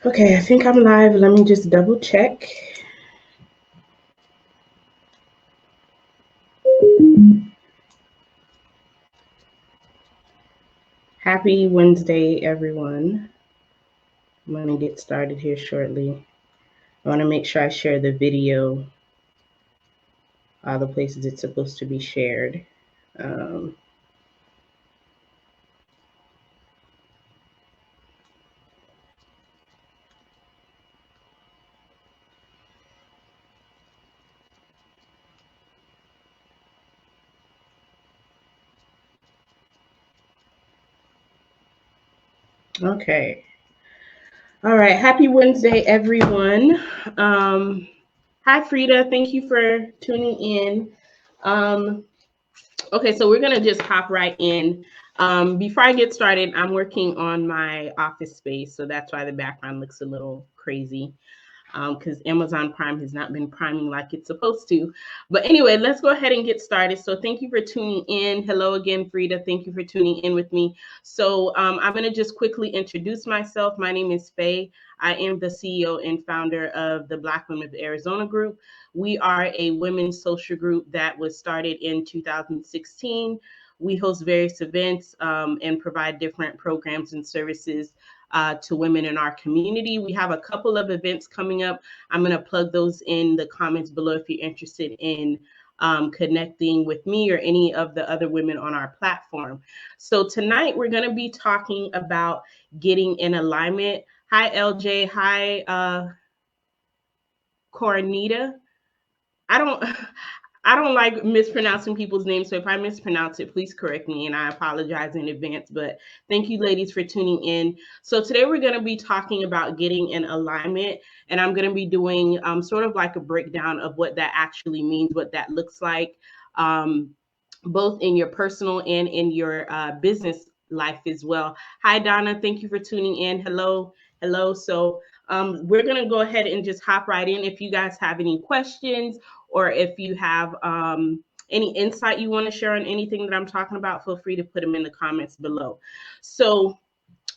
Okay, I think I'm live. Let me just double check. Happy Wednesday, everyone. I'm going to get started here shortly. I want to make sure I share the video, all the places it's supposed to be shared. Um, okay. All right. Happy Wednesday, everyone. Hi, Frida. Thank you for tuning in. Okay, so we're going to just hop right in. Before I get started, I'm working on my office space, so that's why the background looks a little crazy because Amazon Prime has not been priming like it's supposed to. But anyway, let's go ahead and get started. So thank you for tuning in. Hello again, Frida. Thank you for tuning in with me. So I'm going to just quickly introduce myself. My name is Phay. I am the CEO and founder of the Black Women of Arizona group. We are a women's social group that was started in 2016. We host various events and provide different programs and services to women in our community. We have a couple of events coming up. I'm going to plug those in the comments below if you're interested in connecting with me or any of the other women on our platform. So tonight we're going to be talking about getting in alignment. Hi, LJ. Hi, Cornita. I don't I don't like mispronouncing people's names, so if I mispronounce it, please correct me, and I apologize in advance. But thank you, ladies, for tuning in. So today we're going to be talking about getting in alignment, and I'm going to be doing sort of like a breakdown of what that actually means, what that looks like, both in your personal and in your business life as well. Hi, Donna. Thank you for tuning in. Hello, hello. So we're going to go ahead and just hop right in. If you guys have any questions or if you have any insight you want to share on anything that I'm talking about, feel free to put them in the comments below. So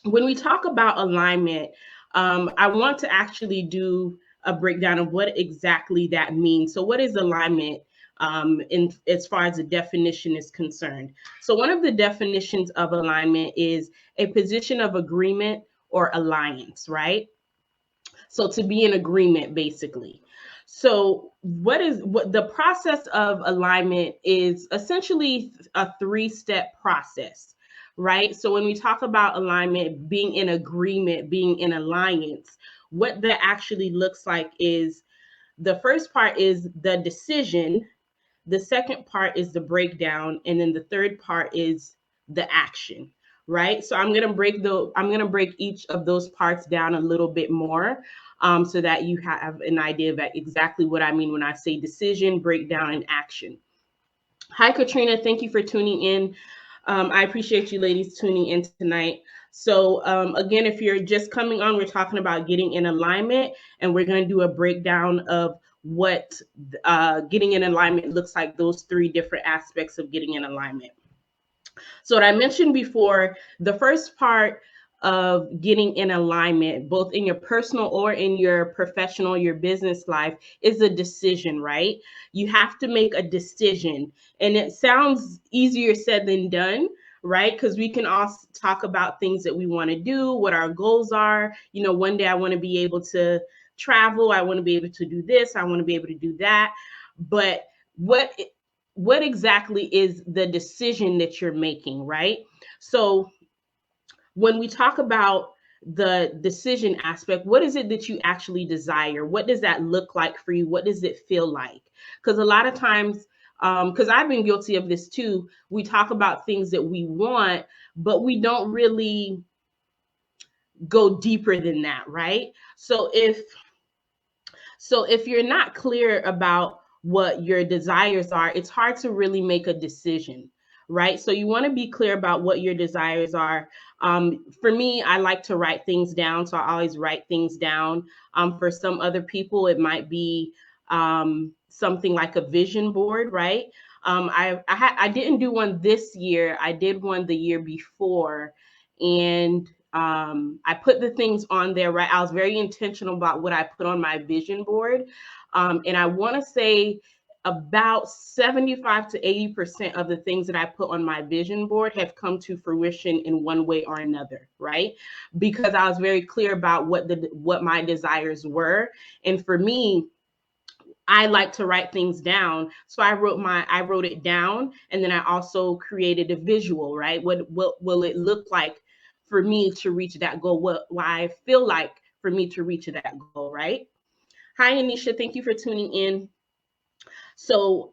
when we talk about alignment, I want to actually do a breakdown of what exactly that means. So what is alignment in as far as the definition is concerned? So one of the definitions of alignment is a position of agreement or alliance, right? So to be in agreement, basically. So what the process of alignment is essentially a three-step process, right? So when we talk about alignment, being in agreement, being in alliance, what that actually looks like is the first part is the decision, the second part is the breakdown, and then the third part is the action, right? So I'm gonna break each of those parts down a little bit more, so that you have an idea of exactly what I mean when I say decision, breakdown, and action. Hi, Katrina. Thank you for tuning in. I appreciate you ladies tuning in tonight. So again, if you're just coming on, we're talking about getting in alignment, and we're going to do a breakdown of what getting in alignment looks like, those three different aspects of getting in alignment. So what I mentioned before, the first part of getting in alignment, both in your personal or in your professional, your business life, is a decision, right? You have to make a decision. And it sounds easier said than done, right? Because we can also talk about things that we want to do, what our goals are. You know, one day I want to be able to travel, I want to be able to do this, I want to be able to do that. But what what exactly is the decision that you're making, right? So when we talk about the decision aspect, what is it that you actually desire? What does that look like for you? What does it feel like? Because a lot of times, because I've been guilty of this too, we talk about things that we want, but we don't really go deeper than that, right? So if you're not clear about what your desires are, it's hard to really make a decision, right? So you want to be clear about what your desires are. For me, I like to write things down, so I always write things down. For some other people, it might be something like a vision board, right? I didn't do one this year. I did one the year before, and I put the things on there, right? I was very intentional about what I put on my vision board. And I want to say about 75 to 80% of the things that I put on my vision board have come to fruition in one way or another, right? Because I was very clear about what my desires were. And for me, I like to write things down. So I wrote it down, and then I also created a visual, right? What will it look like for me to reach that goal? What I feel like for me to reach that goal, right? Hi, Anisha. Thank you for tuning in. So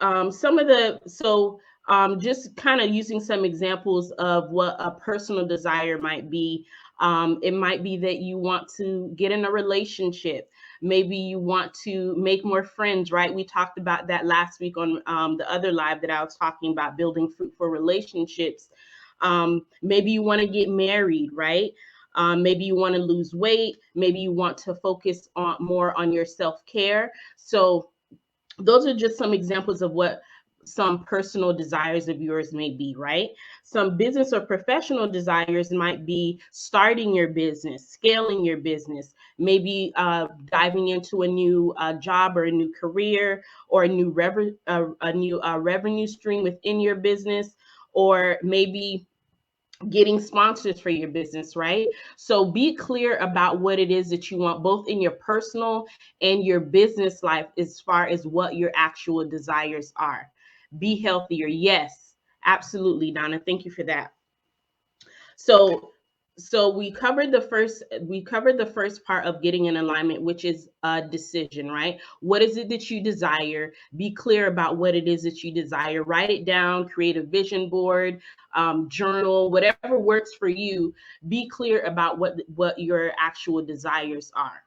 just kind of using some examples of what a personal desire might be. It might be that you want to get in a relationship. Maybe you want to make more friends, right? We talked about that last week on the other live that I was talking about, building fruitful relationships. Maybe you want to get married, right? Maybe you want to lose weight. Maybe you want to focus on more on your self-care. So those are just some examples of what some personal desires of yours may be, right? Some business or professional desires might be starting your business, scaling your business, maybe diving into a new job or a new career, or a new revenue stream within your business, or maybe getting sponsors for your business, right? So be clear about what it is that you want, both in your personal and your business life, as far as what your actual desires are. Be healthier. Yes, absolutely, Donna. Thank you for that. So we covered the first part of getting in alignment, which is a decision, right? What is it that you desire? Be clear about what it is that you desire. Write it down, create a vision board, journal, whatever works for you. Be clear about what your actual desires are.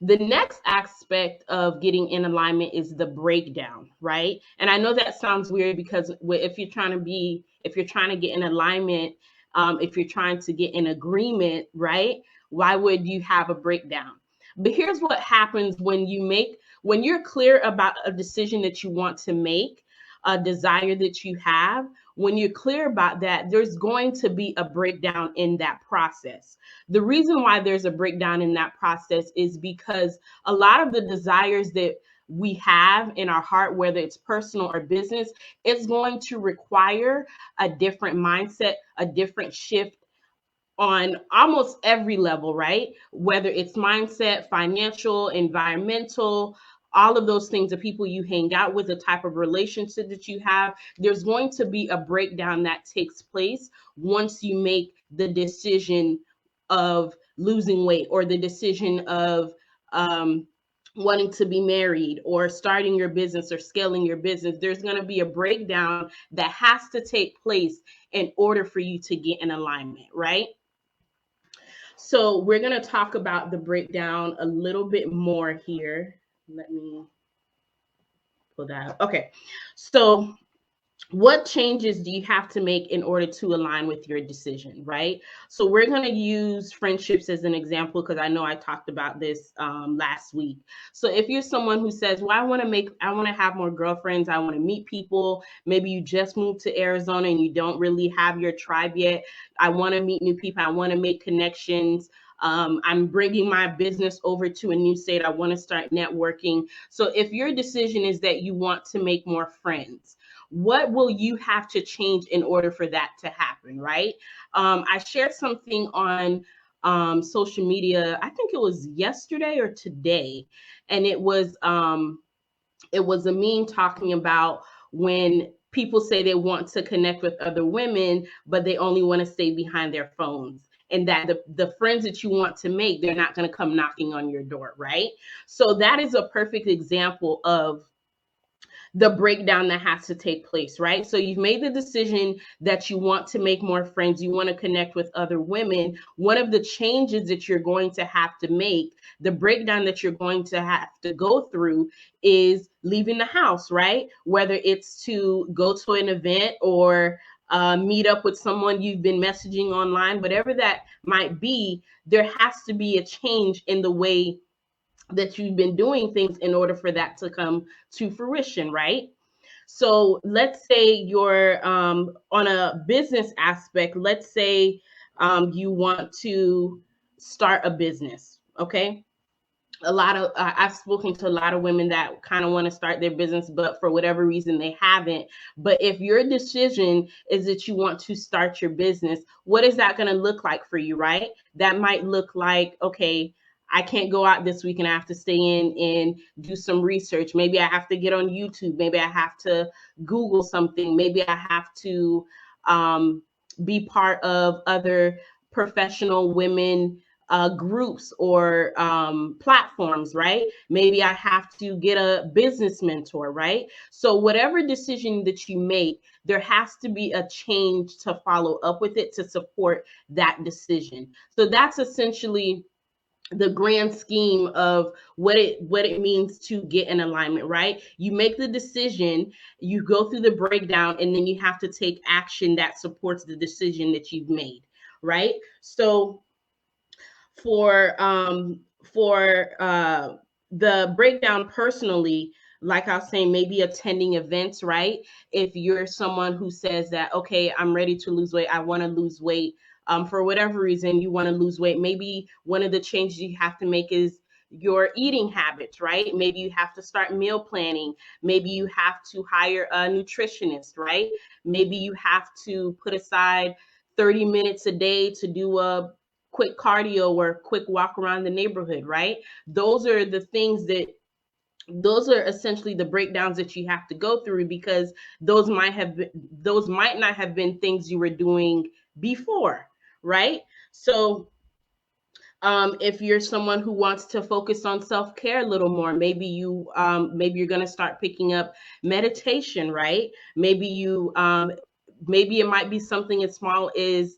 The next aspect of getting in alignment is the breakdown, right? And I know that sounds weird, because if you're trying to get in alignment, if you're trying to get in agreement, right? Why would you have a breakdown? But here's what happens when you're clear about a decision that you want to make, a desire that you have. When you're clear about that, there's going to be a breakdown in that process. The reason why there's a breakdown in that process is because a lot of the desires that we have in our heart, whether it's personal or business, is going to require a different mindset, a different shift on almost every level, right? Whether it's mindset, financial, environmental, all of those things, the people you hang out with, the type of relationship that you have, there's going to be a breakdown that takes place once you make the decision of losing weight, or the decision of um, wanting to be married, or starting your business, or scaling your business. There's going to be a breakdown that has to take place in order for you to get in alignment, right? So we're going to talk about the breakdown a little bit more here. Let me pull that up. Okay. So what changes do you have to make in order to align with your decision, right? So we're going to use friendships as an example, because I know I talked about this last week. So if you're someone who says, well, I want to have more girlfriends, I want to meet people, maybe you just moved to Arizona and you don't really have your tribe yet, I want to meet new people, I want to make connections, I'm bringing my business over to a new state, I want to start networking. So if your decision is that you want to make more friends, what will you have to change in order for that to happen, right? I shared something on social media, I think it was yesterday or today, and it was a meme talking about when people say they want to connect with other women, but they only want to stay behind their phones. And that the friends that you want to make, they're not going to come knocking on your door, right? So that is a perfect example of the breakdown that has to take place, right? So you've made the decision that you want to make more friends, you want to connect with other women. One of the changes that you're going to have to make, the breakdown that you're going to have to go through, is leaving the house, right? Whether it's to go to an event, or meet up with someone you've been messaging online, whatever that might be, there has to be a change in the way that you've been doing things in order for that to come to fruition, right? So let's say you're on a business aspect. Let's say you want to start a business. Okay. I've spoken to a lot of women that kind of want to start their business, but for whatever reason they haven't. But if your decision is that you want to start your business, what is that going to look like for you, right? That might look like, okay, I can't go out this week and I have to stay in and do some research. Maybe I have to get on YouTube. Maybe I have to Google something. Maybe I have to be part of other professional women groups or platforms, right? Maybe I have to get a business mentor, right? So whatever decision that you make, there has to be a change to follow up with it to support that decision. So that's essentially the grand scheme of what it means to get in alignment, right? You make the decision, you go through the breakdown, and then you have to take action that supports the decision that you've made, right? So for the breakdown personally, like I was saying, maybe attending events, right? If you're someone who says that, okay, I'm ready to lose weight, I want to lose weight, for whatever reason you want to lose weight, maybe one of the changes you have to make is your eating habits, right? Maybe you have to start meal planning. Maybe you have to hire a nutritionist, right? Maybe you have to put aside 30 minutes a day to do a quick cardio or quick walk around the neighborhood, right? Those are the things that those are essentially the breakdowns that you have to go through, because those might not have been things you were doing before, right? So if you're someone who wants to focus on self-care a little more, maybe you're going to start picking up meditation, right? Maybe it might be something as small as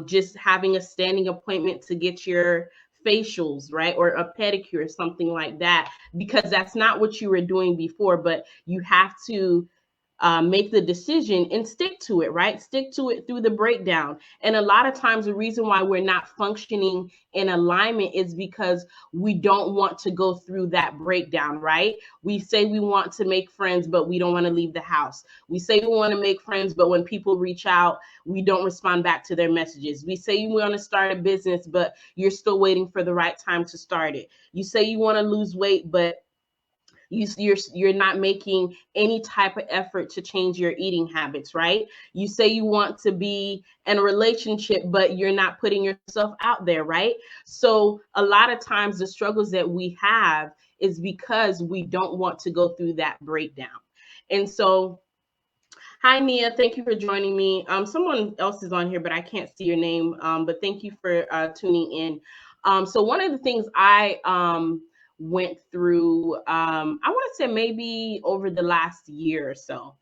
just having a standing appointment to get your facials, right? Or a pedicure, something like that, because that's not what you were doing before, but you have to make the decision and stick to it, right? Stick to it through the breakdown. And a lot of times, the reason why we're not functioning in alignment is because we don't want to go through that breakdown, right? We say we want to make friends, but we don't want to leave the house. We say we want to make friends, but when people reach out, we don't respond back to their messages. We say you want to start a business, but you're still waiting for the right time to start it. You say you want to lose weight, but you're not making any type of effort to change your eating habits, right? You say you want to be in a relationship, but you're not putting yourself out there, right? So a lot of times the struggles that we have is because we don't want to go through that breakdown. And so, hi Nia, thank you for joining me. Someone else is on here, but I can't see your name. But thank you for tuning in. So one of the things I went through, I want to say maybe over the last year or so,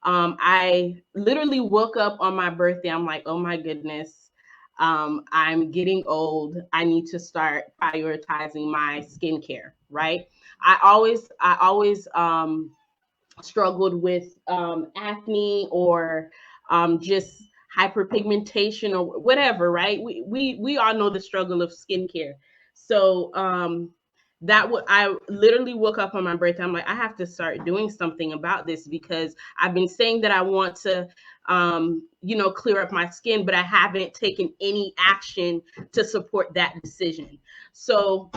I literally woke up on my birthday. I'm like, oh my goodness, I'm getting old. I need to start prioritizing my skincare, right? I always struggled with acne or just hyperpigmentation or whatever, right? We all know the struggle of skincare. So I literally woke up on my birthday. I'm like, I have to start doing something about this, because I've been saying that I want to clear up my skin, but I haven't taken any action to support that decision. So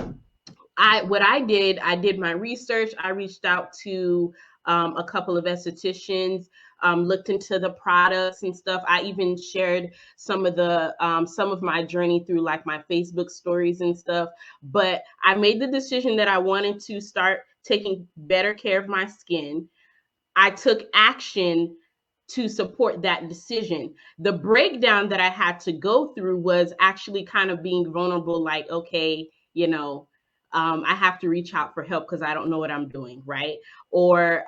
I did my research. I reached out to a couple of estheticians, looked into the products and stuff. I even shared some of my journey through like my Facebook stories and stuff. But I made the decision that I wanted to start taking better care of my skin. I took action to support that decision. The breakdown that I had to go through was actually kind of being vulnerable, like, okay, I have to reach out for help because I don't know what I'm doing, right? Or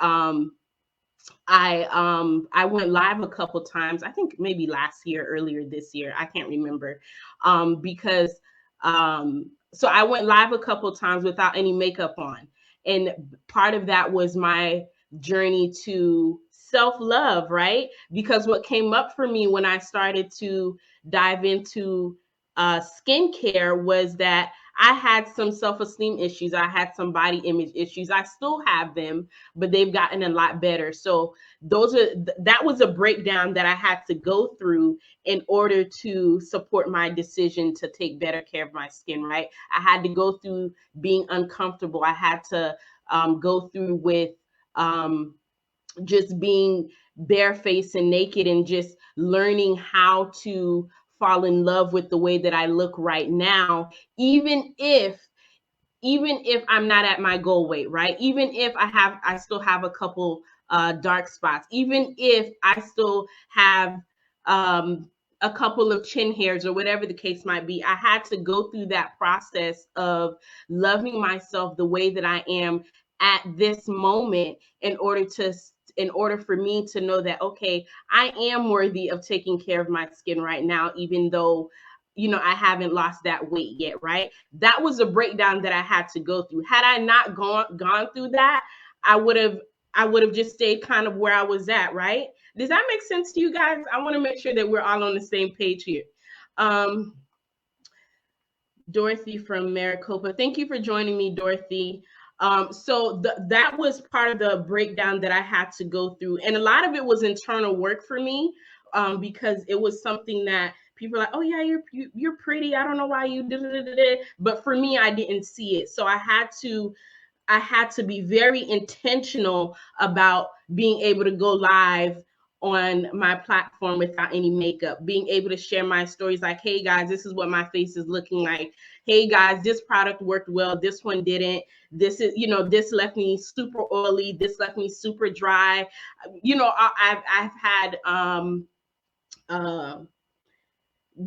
I went live a couple times. I think maybe last year, earlier this year. I can't remember. Because so I went live a couple times without any makeup on. And part of that was my journey to self-love, right? Because what came up for me when I started to dive into skincare was that I had some self-esteem issues. I had some body image issues. I still have them, but they've gotten a lot better. So that was a breakdown that I had to go through in order to support my decision to take better care of my skin, right? I had to go through being uncomfortable. I had to go through with just being barefaced and naked and just learning how to fall in love with the way that I look right now, even if I'm not at my goal weight, right? Even if I still have a couple dark spots, even if I still have a couple of chin hairs or whatever the case might be, I had to go through that process of loving myself the way that I am at this moment in order for me to know that, okay, I am worthy of taking care of my skin right now, even though I haven't lost that weight yet, right? That was a breakdown that I had to go through. Had I not gone through that, I would have just stayed kind of where I was at, right? Does that make sense to you guys? I want to make sure that we're all on the same page here. Dorothy from Maricopa, thank you for joining me, Dorothy. So that was part of the breakdown that I had to go through, and a lot of it was internal work for me, because it was something that people are like, oh yeah, you're pretty. I don't know why you did it, but for me, I didn't see it. So I had to be very intentional about being able to go live on my platform without any makeup, being able to share my stories like, hey guys, this is what my face is looking like. Hey guys, this product worked well, this one didn't. This is, this left me super oily, this left me super dry. I've had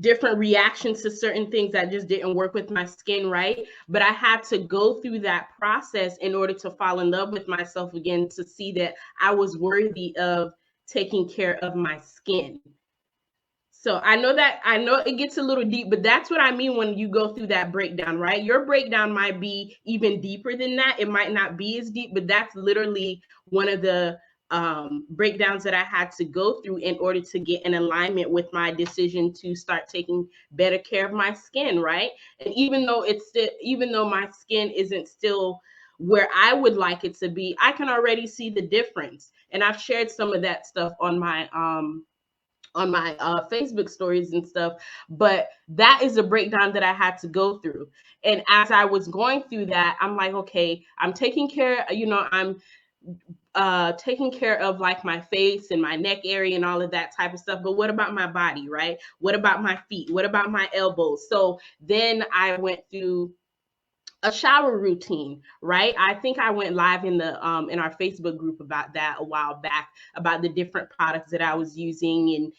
different reactions to certain things that just didn't work with my skin, right? But I had to go through that process in order to fall in love with myself again, to see that I was worthy of taking care of my skin. So I know it gets a little deep, but that's what I mean when you go through that breakdown, right? Your breakdown might be even deeper than that. It might not be as deep, but that's literally one of the breakdowns that I had to go through in order to get in alignment with my decision to start taking better care of my skin, right? And even though my skin isn't still where I would like it to be, I can already see the difference. And I've shared some of that stuff on my Facebook stories and stuff, but that is a breakdown that I had to go through. And as I was going through that, I'm like, okay, I'm taking care, I'm taking care of like my face and my neck area and all of that type of stuff. But what about my body, right? What about my feet? What about my elbows? So then I went through a shower routine, right? I think I went live in our Facebook group about that a while back, about the different products that I was using, and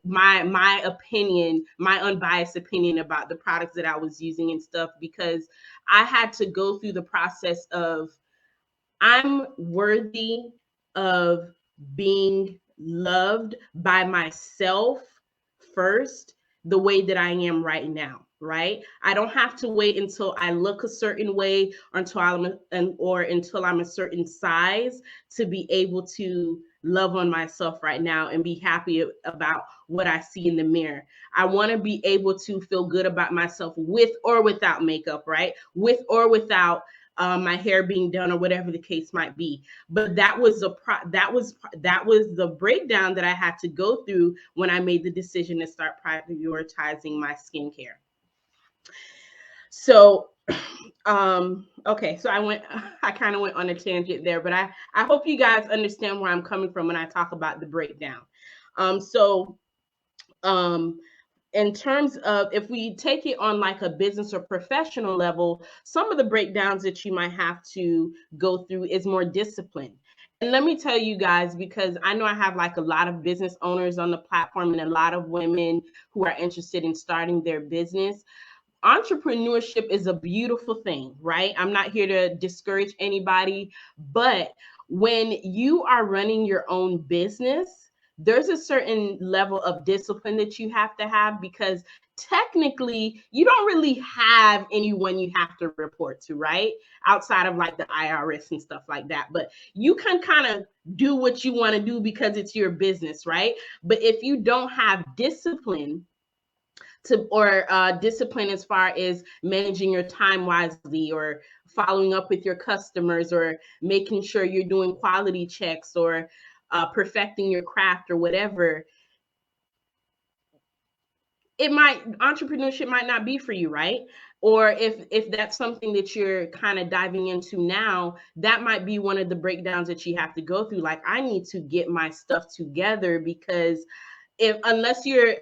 my opinion, my unbiased opinion about the products that I was using and stuff, because I had to go through the process of, I'm worthy of being loved by myself first, the way that I am right now, right? I don't have to wait until I look a certain way, or until I'm a certain size, to be able to love on myself right now and be happy about what I see in the mirror. I want to be able to feel good about myself with or without makeup, right? With or without my hair being done, or whatever the case might be. But that was the breakdown that I had to go through when I made the decision to start prioritizing my skincare. So, okay, so I kind of went on a tangent there, but I hope you guys understand where I'm coming from when I talk about the breakdown. In terms of, if we take it on like a business or professional level, some of the breakdowns that you might have to go through is more discipline. And let me tell you guys, because I know I have like a lot of business owners on the platform and a lot of women who are interested in starting their business. Entrepreneurship is a beautiful thing, right? I'm not here to discourage anybody, but when you are running your own business, there's a certain level of discipline that you have to have, because technically you don't really have anyone you have to report to, right? Outside of like the IRS and stuff like that. But you can kind of do what you want to do because it's your business, right? But if you don't have discipline, discipline as far as managing your time wisely, or following up with your customers, or making sure you're doing quality checks, or perfecting your craft or whatever, entrepreneurship might not be for you, right? Or if that's something that you're kind of diving into now, that might be one of the breakdowns that you have to go through. Like, I need to get my stuff together, because unless you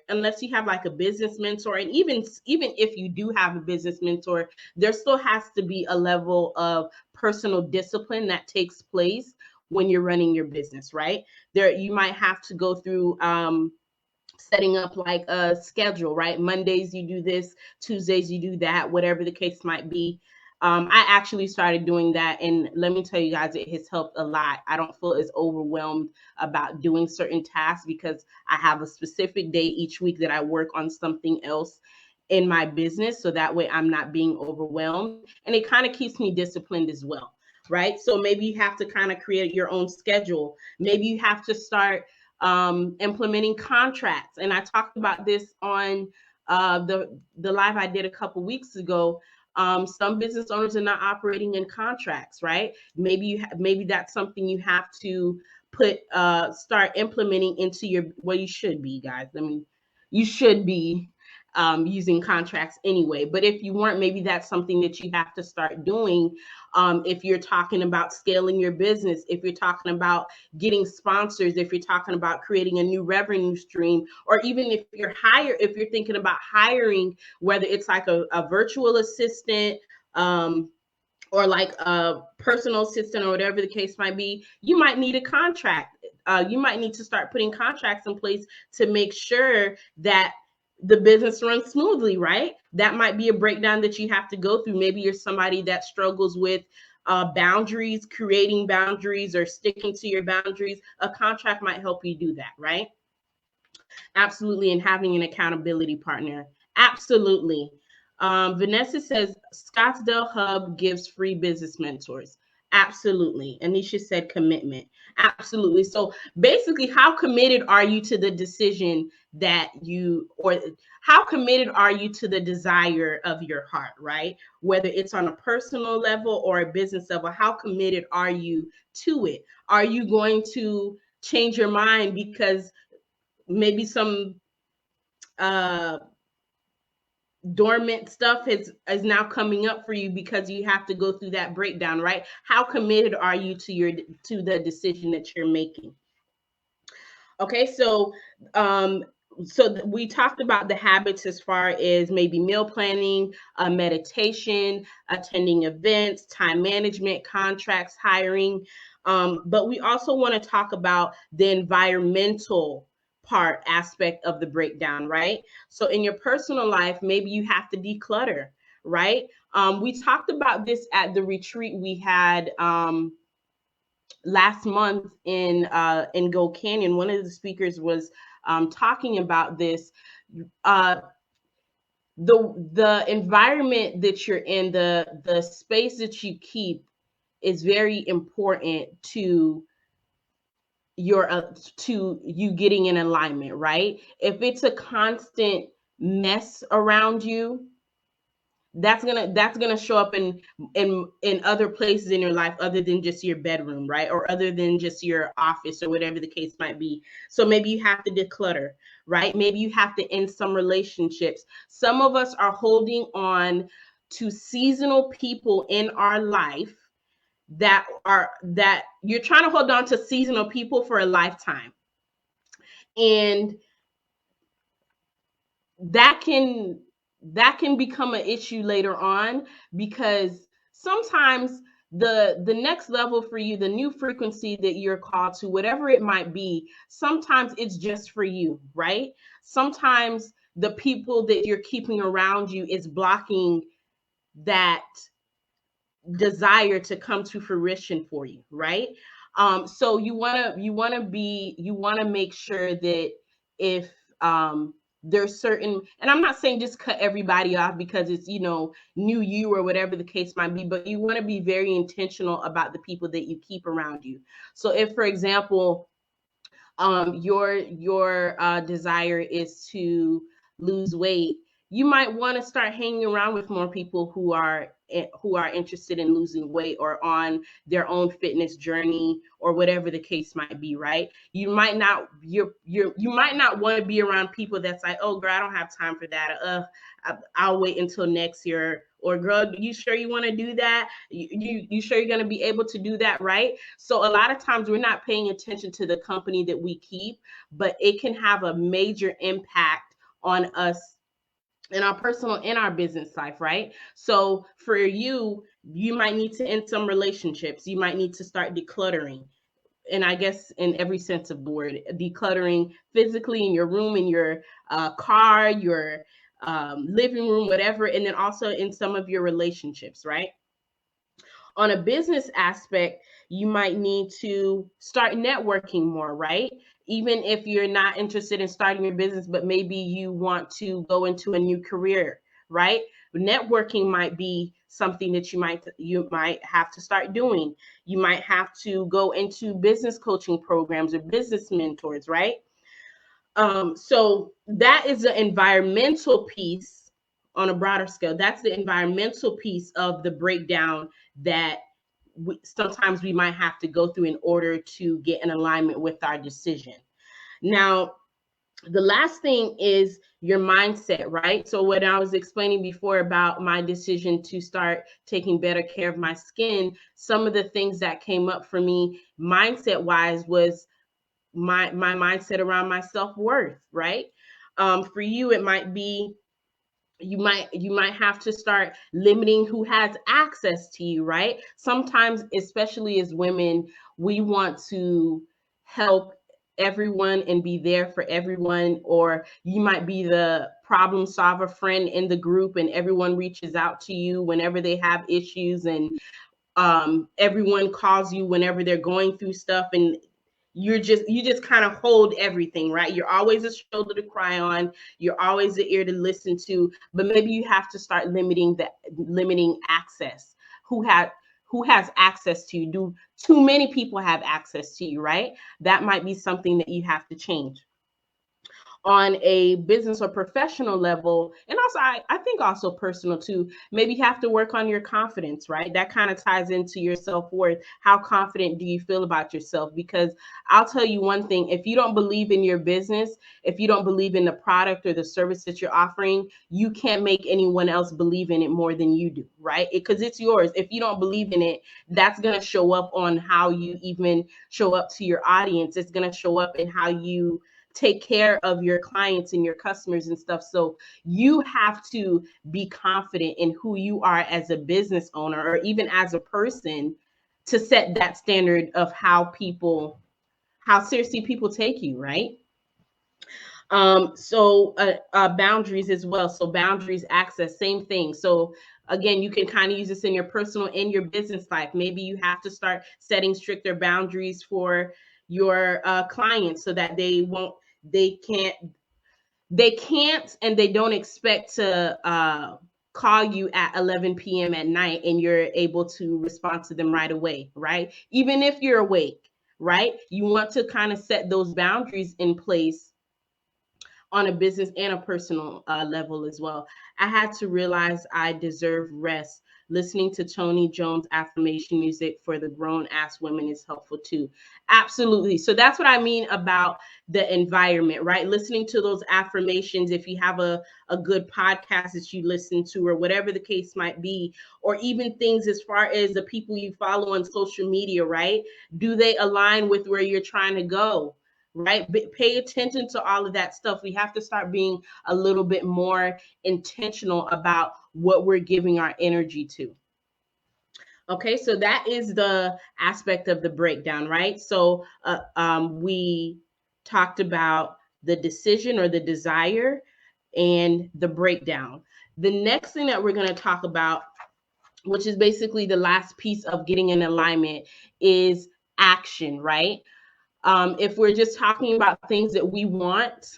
have like a business mentor, and even if you do have a business mentor, there still has to be a level of personal discipline that takes place when you're running your business, right? There, you might have to go through setting up like a schedule, right? Mondays you do this, Tuesdays you do that, whatever the case might be. I actually started doing that, and let me tell you guys, it has helped a lot. I don't feel as overwhelmed about doing certain tasks, because I have a specific day each week that I work on something else in my business, so that way I'm not being overwhelmed, and it kind of keeps me disciplined as well, right? So maybe you have to kind of create your own schedule. Maybe you have to start implementing contracts. And I talked about this on the live I did a couple weeks ago. Some business owners are not operating in contracts, right? Maybe that's something you have to start implementing into your, well, you should be, guys. I mean, you should be using contracts anyway. But if you weren't, maybe that's something that you have to start doing. If you're talking about scaling your business, if you're talking about getting sponsors, if you're talking about creating a new revenue stream, or even if you're thinking about hiring, whether it's like a virtual assistant, or like a personal assistant, or whatever the case might be, you might need a contract. You might need to start putting contracts in place to make sure that the business runs smoothly, right? That might be a breakdown that you have to go through. Maybe you're somebody that struggles with boundaries, creating boundaries, or sticking to your boundaries. A contract might help you do that, right? Absolutely. And having an accountability partner. Absolutely. Vanessa says Scottsdale Hub gives free business mentors. Absolutely. Anisha said commitment. Absolutely. So basically, how committed are you to the decision or how committed are you to the desire of your heart, right? Whether it's on a personal level or a business level, how committed are you to it? Are you going to change your mind because maybe some dormant stuff is now coming up for you because you have to go through that breakdown, right? How committed are you to the decision that you're making? Okay, so we talked about the habits as far as maybe meal planning, meditation, attending events, time management, contracts, hiring. But we also want to talk about the environmental aspect of the breakdown, right? So in your personal life, maybe you have to declutter, right? We talked about this at the retreat we had last month in Gold Canyon. One of the speakers was talking about this. The environment that you're in, the space that you keep, is very important to you getting in alignment, right? If it's a constant mess around you, that's gonna show up in other places in your life other than just your bedroom, right? Or other than just your office, or whatever the case might be. So maybe you have to declutter, right? Maybe you have to end some relationships. Some of us are holding on to seasonal people in our life that you're trying to hold on to seasonal people for a lifetime, and that can become an issue later on, because sometimes the next level for you, the new frequency that you're called to, whatever it might be, sometimes it's just for you, right? Sometimes the people that you're keeping around you is blocking that desire to come to fruition for you, right? So you want to make sure that if there's certain, and I'm not saying just cut everybody off because it's, new you or whatever the case might be, but you want to be very intentional about the people that you keep around you. So if, for example, your desire is to lose weight, you might want to start hanging around with more people who are interested in losing weight or on their own fitness journey or whatever the case might be, right? You might not you might not want to be around people that's like, oh girl, I don't have time for that. I'll wait until next year. Or girl, you sure you want to do that? You sure you're going to be able to do that, right? So a lot of times we're not paying attention to the company that we keep, but it can have a major impact on us in our personal and our business life, right? So for you, you might need to end some relationships. You might need to start decluttering. And I guess in every sense of the word, decluttering physically in your room, in your car, your living room, whatever, and then also in some of your relationships, right? On a business aspect, you might need to start networking more, right? Even if you're not interested in starting your business, but maybe you want to go into a new career, right? Networking might be something that you might have to start doing. You might have to go into business coaching programs or business mentors, right? So that is the environmental piece on a broader scale. That's the environmental piece of the breakdown that sometimes we might have to go through in order to get in alignment with our decision. Now, the last thing is your mindset, right? So what I was explaining before about my decision to start taking better care of my skin, some of the things that came up for me mindset wise was my mindset around my self-worth, right? For you, it might be you might have to start limiting who has access to you, right? Sometimes, especially as women, we want to help everyone and be there for everyone, or you might be the problem solver friend in the group and everyone reaches out to you whenever they have issues, and everyone calls you whenever they're going through stuff, and you just kind of hold everything, right? You're always a shoulder to cry on, you're always the ear to listen to, but maybe you have to start limiting access. Who has access to you? Do too many people have access to you, right? That might be something that you have to change. On a business or professional level, and also I think also personal too, maybe you have to work on your confidence, right? That kind of ties into your self-worth. How confident do you feel about yourself? Because I'll tell you one thing, if you don't believe in your business, if you don't believe in the product or the service that you're offering, you can't make anyone else believe in it more than you do, right? Because it's yours. If you don't believe in it, that's going to show up on how you even show up to your audience. It's going to show up in how you take care of your clients and your customers and stuff. So you have to be confident in who you are as a business owner or even as a person to set that standard of how seriously people take you, right? Boundaries as well. So boundaries, access, same thing. So again, you can kind of use this in your personal and your business life. Maybe you have to start setting stricter boundaries for your clients so that they can't and they don't expect to call you at 11 p.m. at night and you're able to respond to them right away, right? Even if you're awake, right? You want to kind of set those boundaries in place on a business and a personal level as well. I had to realize I deserve rest. Listening to Tony Jones affirmation music for the grown ass women is helpful too. Absolutely. So that's what I mean about the environment, right? Listening to those affirmations, if you have a good podcast that you listen to, or whatever the case might be, or even things as far as the people you follow on social media, right? Do they align with where you're trying to go? Right? Pay attention to all of that stuff. We have to start being a little bit more intentional about what we're giving our energy to. Okay, so that is the aspect of the breakdown, right? So we talked about the decision or the desire and the breakdown. The next thing that we're going to talk about, which is basically the last piece of getting in alignment, is action, right? If we're just talking about things that we want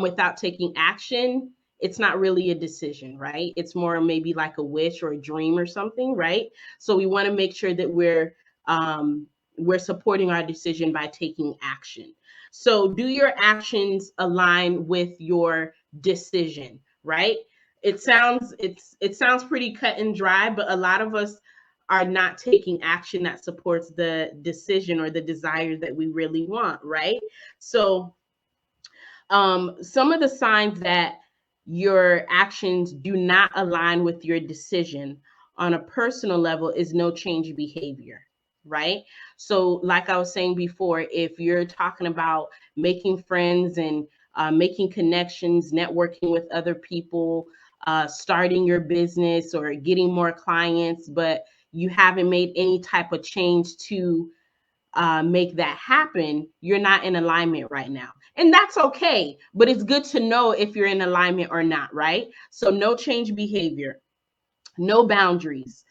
without taking action, it's not really a decision, right? It's more maybe like a wish or a dream or something, right? So we want to make sure that we're supporting our decision by taking action. So do your actions align with your decision, right? It sounds pretty cut and dry, but a lot of us are not taking action that supports the decision or the desire that we really want, right? So some of the signs that your actions do not align with your decision on a personal level is no change in behavior, right? So, like I was saying before, if you're talking about making friends and making connections, networking with other people, starting your business or getting more clients, but you haven't made any type of change to make that happen, you're not in alignment right now. And that's okay, but it's good to know if you're in alignment or not, right? So, no change behavior, no boundaries,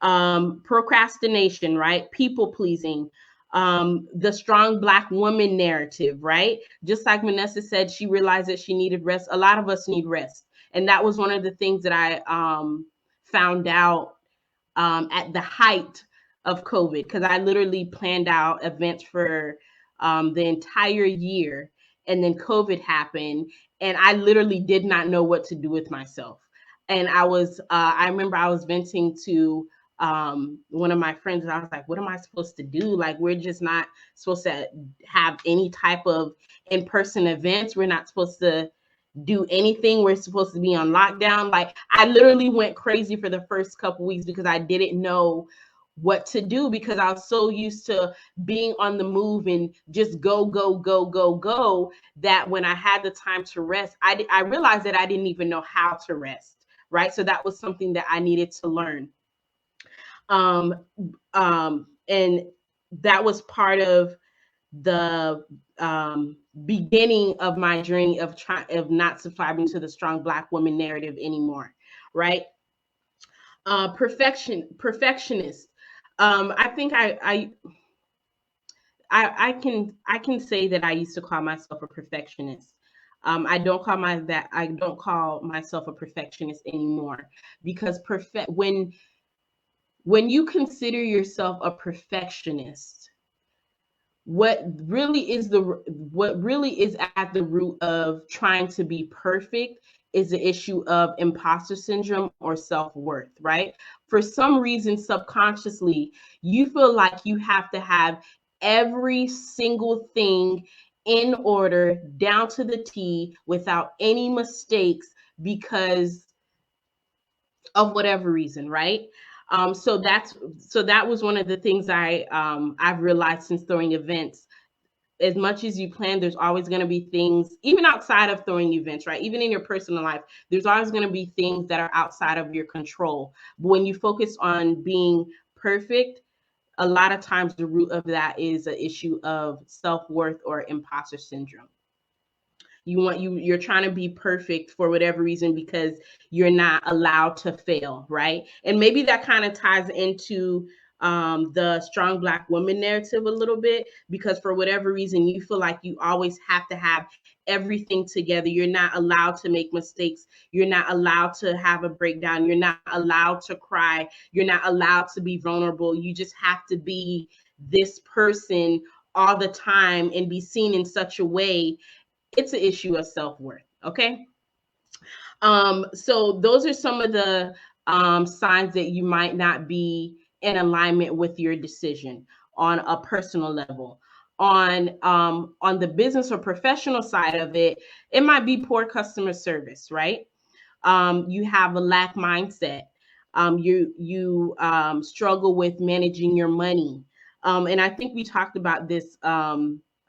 procrastination, right? People pleasing, the strong Black woman narrative, right? Just like Vanessa said, she realized that she needed rest. A lot of us need rest. And that was one of the things that I found out at the height of COVID, because I literally planned out events for the entire year. And then COVID happened, and I literally did not know what to do with myself. And I remember I was venting to one of my friends, and I was like, what am I supposed to do? Like, we're just not supposed to have any type of in person events. We're not supposed to do anything. We're supposed to be on lockdown. Like, I literally went crazy for the first couple weeks because I didn't know what to do, because I was so used to being on the move and just go, go, go, go, go, that when I had the time to rest, I realized that I didn't even know how to rest, right? So that was something that I needed to learn. Um, and that was part of the beginning of my journey of not subscribing to the strong Black woman narrative anymore, right? Perfectionist. I think I can say that I used to call myself a perfectionist. I don't call myself a perfectionist anymore, because when you consider yourself a perfectionist, what really is at the root of trying to be perfect is the issue of imposter syndrome or self-worth, right? For some reason, subconsciously, you feel like you have to have every single thing in order, down to the T, without any mistakes, because of whatever reason, right? So that was one of the things I've realized since throwing events. As much as you plan, there's always going to be things, even outside of throwing events, right? Even in your personal life, there's always going to be things that are outside of your control. But when you focus on being perfect, a lot of times the root of that is an issue of self-worth or imposter syndrome. You're trying to be perfect for whatever reason, because you're not allowed to fail, right? And maybe that kind of ties into the strong Black woman narrative a little bit, because for whatever reason you feel like you always have to have everything together. You're not allowed to make mistakes. You're not allowed to have a breakdown. You're not allowed to cry. You're not allowed to be vulnerable. You just have to be this person all the time and be seen in such a way. It's an issue of self-worth. Okay. So those are some of the signs that you might not be in alignment with your decision on a personal level. On the business or professional side of it, it might be poor customer service, right? You have a lack mindset. You struggle with managing your money. And I think we talked about this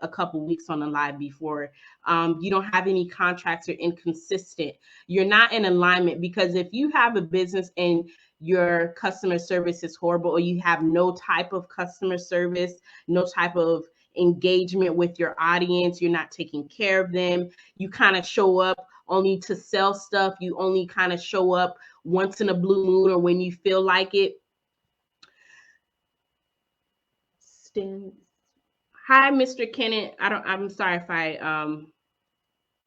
a couple weeks on the live before. You don't have any contracts, or inconsistent. You're not in alignment, because if you have a business and your customer service is horrible, or you have no type of customer service, no type of engagement with your audience, you're not taking care of them, you kind of show up only to sell stuff, you only kind of show up once in a blue moon or when you feel like it. Hi, Mr. Kenneth. I'm sorry if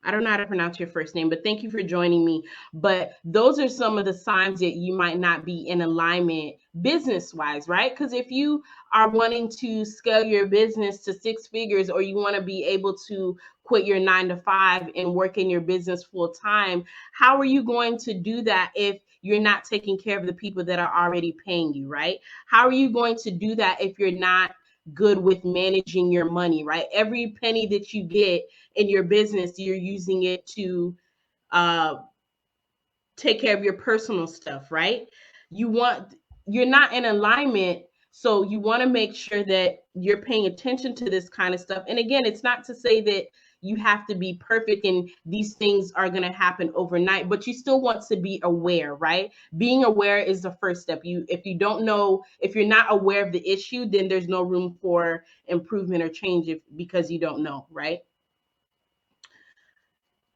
I don't know how to pronounce your first name, but thank you for joining me. But those are some of the signs that you might not be in alignment business wise, right? Because if you are wanting to scale your business to six figures, or you want to be able to quit your 9 to 5 and work in your business full time, how are you going to do that if you're not taking care of the people that are already paying you, right? How are you going to do that if you're not good with managing your money, right? Every penny that you get in your business, you're using it to uh, take care of your personal stuff, right? You want, you're not in alignment, so you want to make sure that you're paying attention to this kind of stuff. And again, it's not to say that you have to be perfect and these things are going to happen overnight, but you still want to be aware, right? Being aware is the first step. You, if you don't know, if you're not aware of the issue, then there's no room for improvement or change because you don't know, right?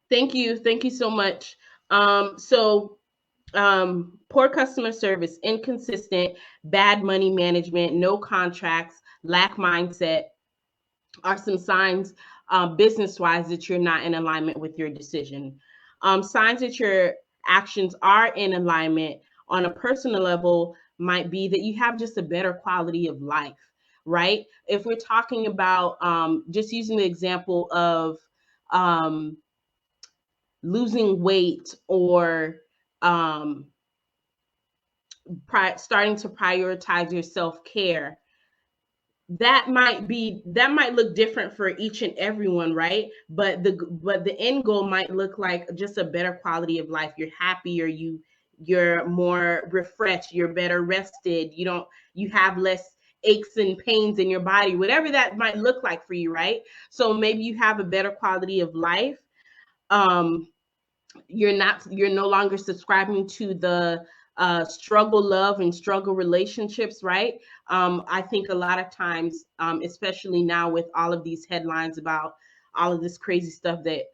Thank you so much. So poor customer service, inconsistent, bad money management, no contracts, lack mindset are some signs, business wise, that you're not in alignment with your decision. Signs that your actions are in alignment on a personal level might be that you have just a better quality of life, right? If we're talking about just using the example of um, losing weight or um, starting to prioritize your self-care, that might look different for each and everyone, right? But the end goal might look like just a better quality of life. You're happier, you're more refreshed, you're better rested, you have less aches and pains in your body, whatever that might look like for you, right? So maybe you have a better quality of life. um you're no longer subscribing to the struggle love and struggle relationships, right? I think a lot of times, especially now with all of these headlines about all of this crazy stuff that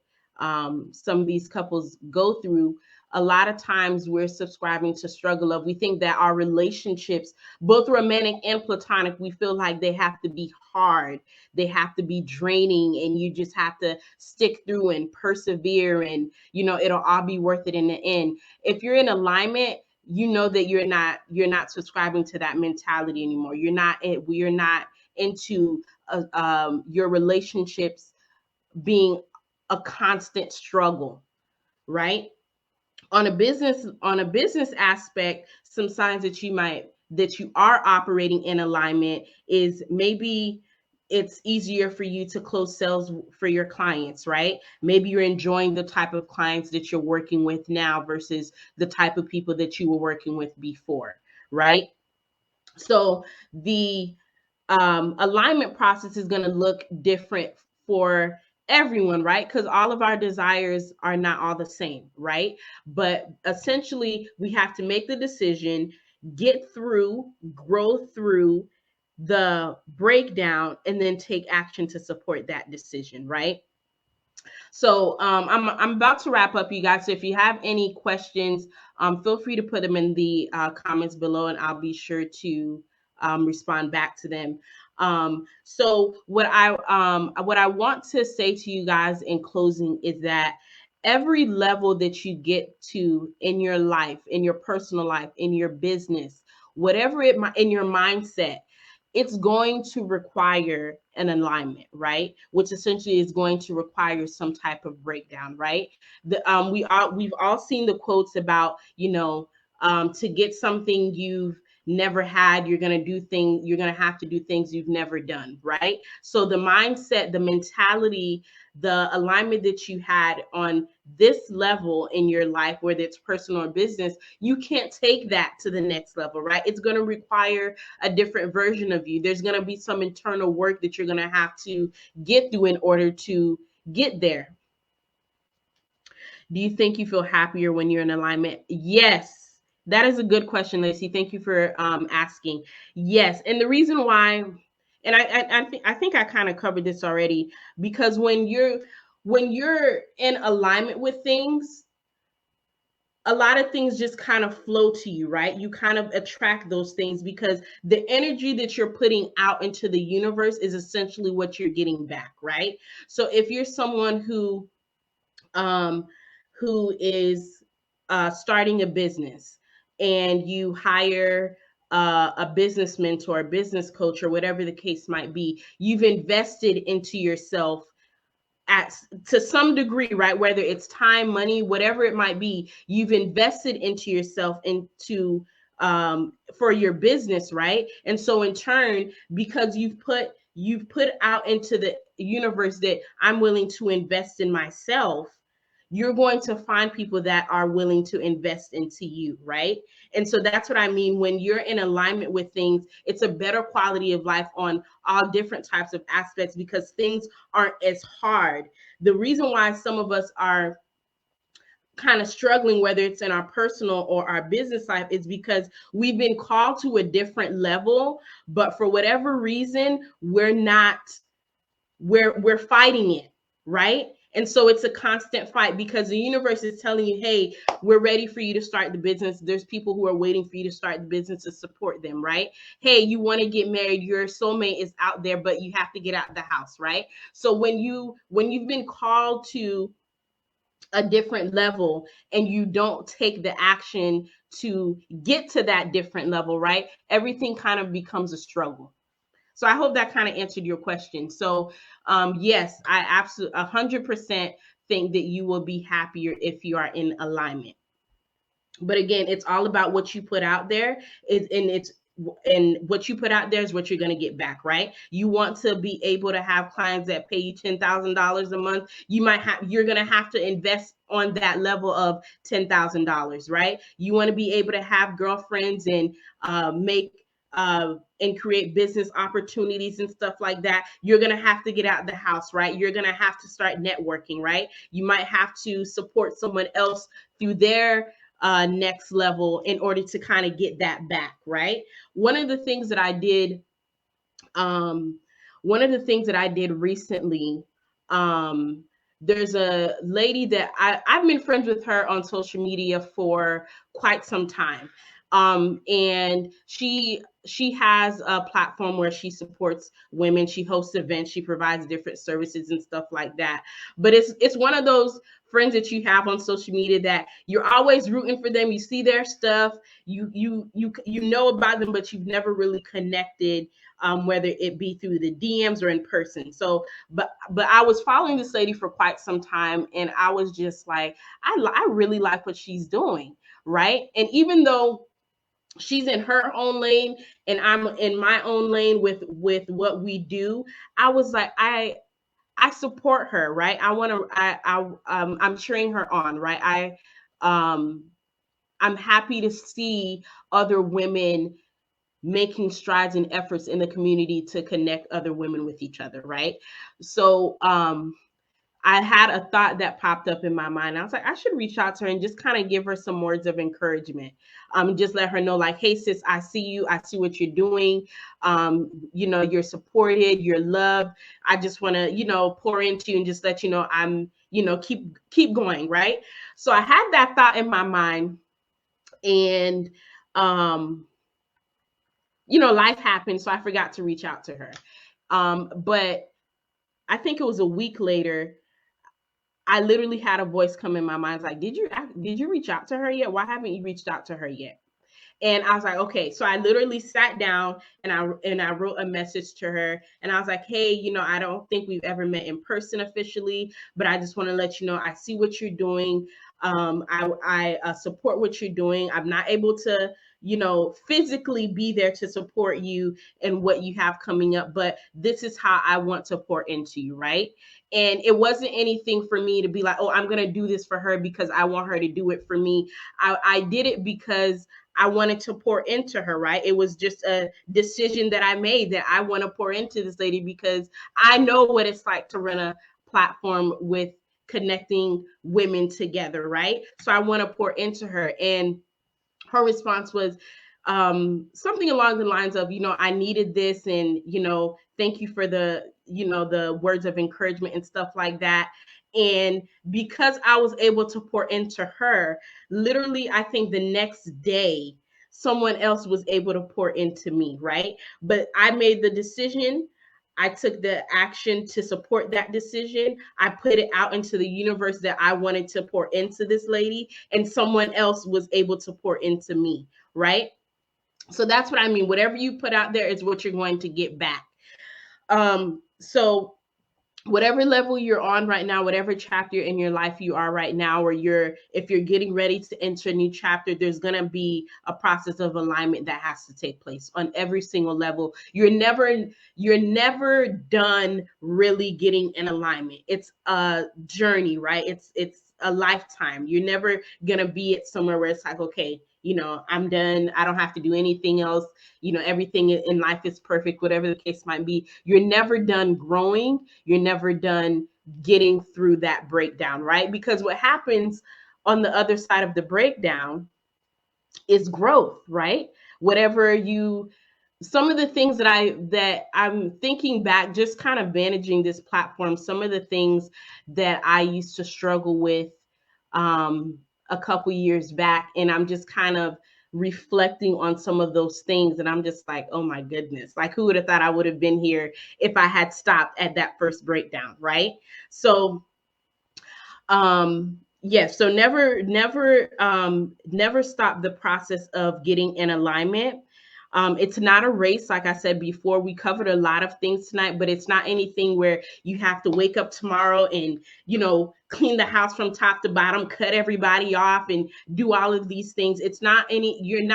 some of these couples go through, a lot of times we're subscribing to struggle love. We think that our relationships, both romantic and platonic, we feel like they have to be hard, they have to be draining, and you just have to stick through and persevere, and it'll all be worth it in the end. If you're in alignment, you know that you're not subscribing to that mentality anymore. You're not into your relationships being a constant struggle, right? On a business aspect, some signs that you are operating in alignment is maybe it's easier for you to close sales for your clients, right? Maybe you're enjoying the type of clients that you're working with now versus the type of people that you were working with before, right? So the alignment process is going to look different for everyone, right? Because all of our desires are not all the same, right? But essentially, we have to make the decision, get through, grow through the breakdown, and then take action to support that decision, right? So I'm about to wrap up, you guys. So if you have any questions, feel free to put them in the comments below, and I'll be sure to respond back to them. So what I want to say to you guys in closing is that every level that you get to in your life, in your personal life, in your business, whatever in your mindset, it's going to require an alignment, right? Which essentially is going to require some type of breakdown, right? We've all seen the quotes about, to get something you've never had, you're gonna have to do things you've never done, right? So the mindset, the mentality, the alignment that you had on this level in your life, whether it's personal or business, you can't take that to the next level, right? It's going to require a different version of you. There's going to be some internal work that you're going to have to get through in order to get there. Do you think you feel happier when you're in alignment? Yes. That is a good question, Lacey. Thank you for asking. Yes. And the reason why, and I think I kind of covered this already, because when you're in alignment with things, a lot of things just kind of flow to you, right? You kind of attract those things because the energy that you're putting out into the universe is essentially what you're getting back, right? So if you're someone who um, who is starting a business, and you hire a business mentor, a business coach, or whatever the case might be. You've invested into yourself at to some degree, right? Whether it's time, money, whatever it might be, you've invested into yourself, into for your business, right? And so in turn, because you've put out into the universe that I'm willing to invest in myself, you're going to find people that are willing to invest into you, right? And so that's what I mean. When you're in alignment with things, it's a better quality of life on all different types of aspects, because things aren't as hard. The reason why some of us are kind of struggling, whether it's in our personal or our business life, is because we've been called to a different level, but for whatever reason, we're fighting it, right? And so it's a constant fight, because the universe is telling you, hey, we're ready for you to start the business. There's people who are waiting for you to start the business, to support them, right? Hey, you want to get married, your soulmate is out there, but you have to get out of the house, right? So when you've been called to a different level and you don't take the action to get to that different level, right? Everything kind of becomes a struggle. So I hope that kind of answered your question. So yes, I absolutely 100% think that you will be happier if you are in alignment. But again, it's all about what you put out there. And what you put out there is what you're going to get back, right? You want to be able to have clients that pay you $10,000 a month. You're going to have to invest on that level of $10,000, right? You want to be able to have girlfriends and make and create business opportunities and stuff like that. You're going to have to get out of the house, right? You're going to have to start networking, right? You might have to support someone else through their next level in order to kind of get that back, right? One of the things that I did, um, one of the things that I did recently, um, there's a lady that I've been friends with her on social media for quite some time. And she has a platform where she supports women. She hosts events. She provides different services and stuff like that. But it's one of those friends that you have on social media that you're always rooting for them. You see their stuff. You know about them, but you've never really connected, whether it be through the DMs or in person. So, but I was following this lady for quite some time, and I was just like, I really like what she's doing, right? And even though she's in her own lane and I'm in my own lane with what we do, I was like, I support her, right? I want to I'm cheering her on, right? Um I'm happy to see other women making strides and efforts in the community to connect other women with each other, right? So I had a thought that popped up in my mind. I was like, I should reach out to her and just kind of give her some words of encouragement. Just let her know, like, hey, sis, I see you. I see what you're doing. You're supported, you're loved. I just want to, pour into you and just let you know I'm, keep going, right? So I had that thought in my mind, and life happened, so I forgot to reach out to her. But I think it was a week later, I literally had a voice come in my mind. It's like, did you reach out to her yet? Why haven't you reached out to her yet? And I was like, okay. So I literally sat down and I wrote a message to her, and I was like, hey, I don't think we've ever met in person officially, but I just want to let you know I see what you're doing. I support what you're doing. I'm not able to, physically be there to support you and what you have coming up, but this is how I want to pour into you, right? And it wasn't anything for me to be like, oh, I'm going to do this for her because I want her to do it for me. I did it because I wanted to pour into her, right? It was just a decision that I made that I want to pour into this lady because I know what it's like to run a platform with connecting women together, right? So I want to pour into her. And her response was something along the lines of, I needed this, and, thank you for the words of encouragement and stuff like that. And because I was able to pour into her, literally, I think the next day, someone else was able to pour into me, right? But I made the decision. I took the action to support that decision. I put it out into the universe that I wanted to pour into this lady, and someone else was able to pour into me, right? So that's what I mean. Whatever you put out there is what you're going to get back. So whatever level you're on right now, whatever chapter in your life you are right now, or if you're getting ready to enter a new chapter, there's going to be a process of alignment that has to take place on every single level. You're never done really getting in alignment. It's a journey, right? It's a lifetime. You're never going to be at somewhere where it's like, okay, I'm done. I don't have to do anything else. Everything in life is perfect, whatever the case might be. You're never done growing. You're never done getting through that breakdown, right? Because what happens on the other side of the breakdown is growth, right? Some of the things that I'm thinking back, just kind of managing this platform, some of the things that I used to struggle with a couple years back, and I'm just kind of reflecting on some of those things, and I'm just like, oh my goodness, like who would have thought I would have been here if I had stopped at that first breakdown, right? So yes, so never stop the process of getting in alignment. It's not a race. Like I said before, we covered a lot of things tonight, but it's not anything where you have to wake up tomorrow and, clean the house from top to bottom, cut everybody off and do all of these things. It's not it's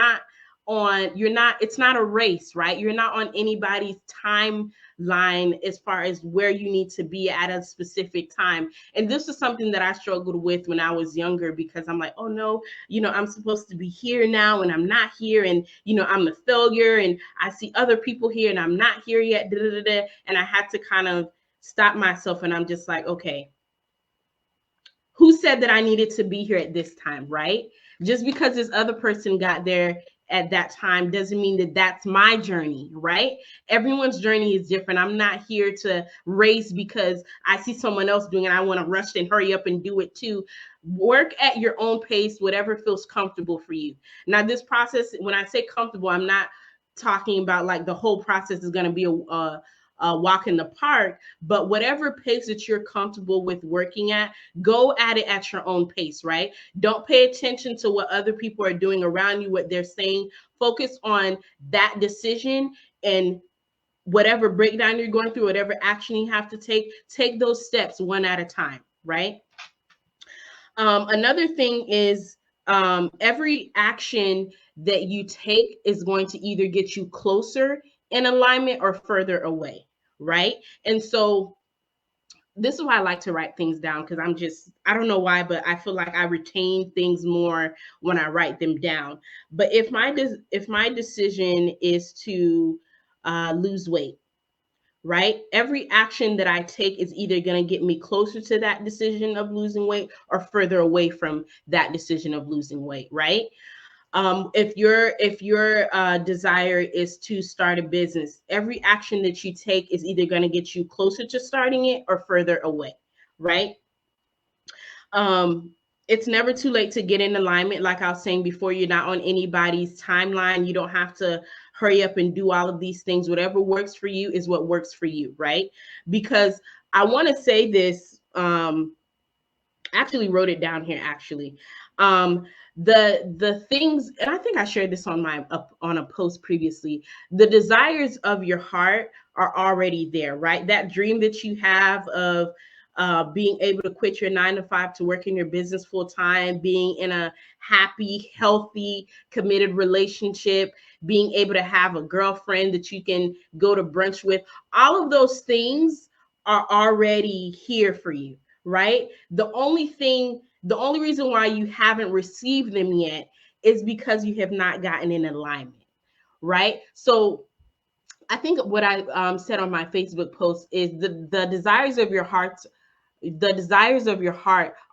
not a race, right? You're not on anybody's timeline as far as where you need to be at a specific time. And this is something that I struggled with when I was younger, because I'm like, oh no, I'm supposed to be here now and I'm not here, and I'm a failure, and I see other people here and I'm not here yet. And I had to kind of stop myself, and I'm just like, okay, who said that I needed to be here at this time, right? Just because this other person got there at that time doesn't mean that that's my journey, right? Everyone's journey is different. I'm not here to race because I see someone else doing it. I want to rush and hurry up and do it too. Work at your own pace, whatever feels comfortable for you. Now, this process, when I say comfortable, I'm not talking about like the whole process is going to be a walk in the park, but whatever pace that you're comfortable with working at, go at it at your own pace, right? Don't pay attention to what other people are doing around you, what they're saying. Focus on that decision, and whatever breakdown you're going through, whatever action you have to take those steps one at a time, right? Another thing is every action that you take is going to either get you closer in alignment or further away, right? And so this is why I like to write things down, because I don't know why, but I feel like I retain things more when I write them down. But if my decision is to lose weight, right? Every action that I take is either going to get me closer to that decision of losing weight or further away from that decision of losing weight, right? If your desire is to start a business, every action that you take is either going to get you closer to starting it or further away, right? It's never too late to get in alignment. Like I was saying before, you're not on anybody's timeline. You don't have to hurry up and do all of these things. Whatever works for you is what works for you, right? Because I want to say this, actually wrote it down here, actually. The things, and I think I shared this on a post previously, the desires of your heart are already there, right? That dream that you have of being able to quit your 9 to 5 to work in your business full time, being in a happy, healthy, committed relationship, being able to have a girlfriend that you can go to brunch with, all of those things are already here for you, right? The only reason why you haven't received them yet is because you have not gotten in alignment, right? So I think what I said on my Facebook post is the desires of your heart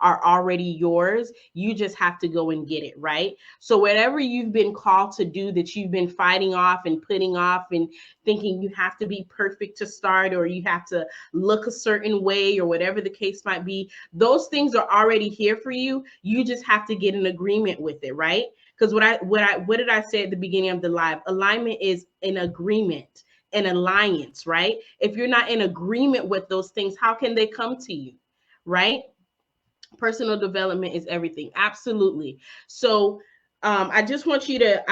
are already yours. You just have to go and get it, right? So whatever you've been called to do that you've been fighting off and putting off and thinking you have to be perfect to start, or you have to look a certain way, or whatever the case might be, those things are already here for you. You just have to get in agreement with it, right? Because what did I say at the beginning of the live? Alignment is an agreement. an alliance, right? If you're not in agreement with those things, how can they come to you, right? Personal development is everything. Absolutely. So I just want you to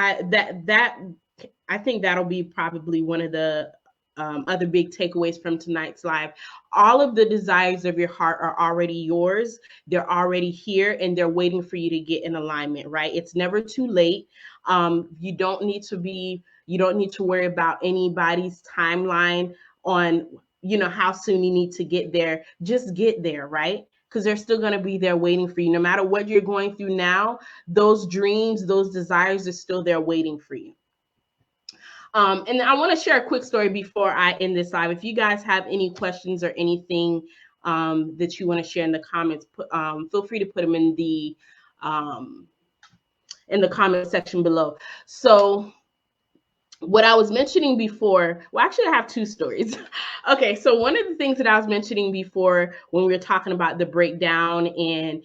I think that'll be probably one of the other big takeaways from tonight's live. All of the desires of your heart are already yours. They're already here and they're waiting for you to get in alignment, right? It's never too late. You don't need to worry about anybody's timeline on, how soon you need to get there. Just get there, right? Because they're still going to be there waiting for you. No matter what you're going through now, those dreams, those desires are still there waiting for you. And I want to share a quick story before I end this live. If you guys have any questions or anything that you want to share in the comments, feel free to put them in the comment section below. So what I was mentioning before, well, actually, I have two stories. Okay, so one of the things that I was mentioning before when we were talking about the breakdown and